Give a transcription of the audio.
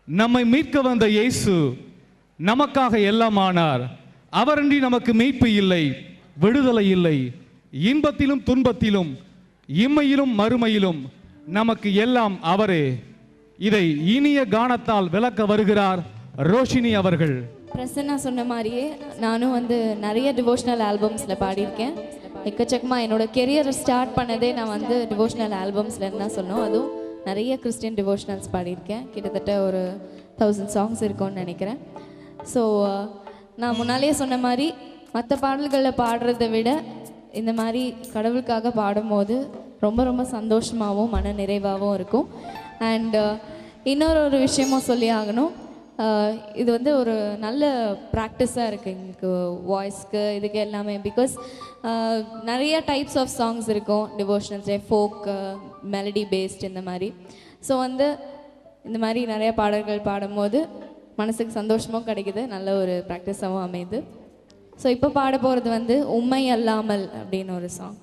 நம்மை மீட்க வந்த இயேசு நமக்காக எல்லாம் ஆனார். அவரன்றி நமக்கு மீட்பு இல்லை, விடுதலை இல்லை. இன்பத்திலும் துன்பத்திலும் இம்மையிலும் மறுமையிலும் நமக்கு எல்லாம் அவரே. இதை இனிய கானத்தால் விளக்க வருகிறார் ரோஷினி அவர்கள். பிரசன்னா சொன்ன மாதிரியே நானும் நிறைய டிவோஷனல் ஆல்பம்ஸில் பாடியிருக்கேன். எக்கச்சக்கமாக என்னோட கெரியரை ஸ்டார்ட் பண்ணதே நான் டிவோஷனல் ஆல்பம்ஸ்லன்னு தான் சொன்னோம். அதுவும் நிறைய கிறிஸ்டியன் டிவோஷனல்ஸ் பாடியிருக்கேன். கிட்டத்தட்ட ஒரு 1000 சாங்ஸ் இருக்கும்னு நினைக்கிறேன். ஸோ நான் முன்னாலேயே சொன்ன மாதிரி மற்ற பாடல்களில் பாடுறதை விட இந்த மாதிரி கடவுளுக்காக பாடும்போது ரொம்ப ரொம்ப சந்தோஷமாகவும் மன நிறைவாகவும் இருக்கும். அண்ட் இன்னொரு விஷயமும் சொல்லி ஆகணும். இது ஒரு நல்ல ப்ராக்டிஸாக இருக்குது எங்களுக்கு வாய்ஸ்க்கு, இதுக்கு எல்லாமே. பிகாஸ் நிறைய டைப்ஸ் ஆஃப் சாங்ஸ் இருக்கும் டிவோஷனல்ஸ், ஃபோக், மெலடி பேஸ்ட் இந்த மாதிரி. ஸோ இந்த மாதிரி நிறைய பாடல்கள் பாடும்போது மனசுக்கு சந்தோஷமும் கிடைக்குது, நல்ல ஒரு ப்ராக்டிஸாகவும் அமையுது. ஸோ இப்போ பாட போகிறது உண்மை அல்லாமல் அப்படின்னு ஒரு சாங்.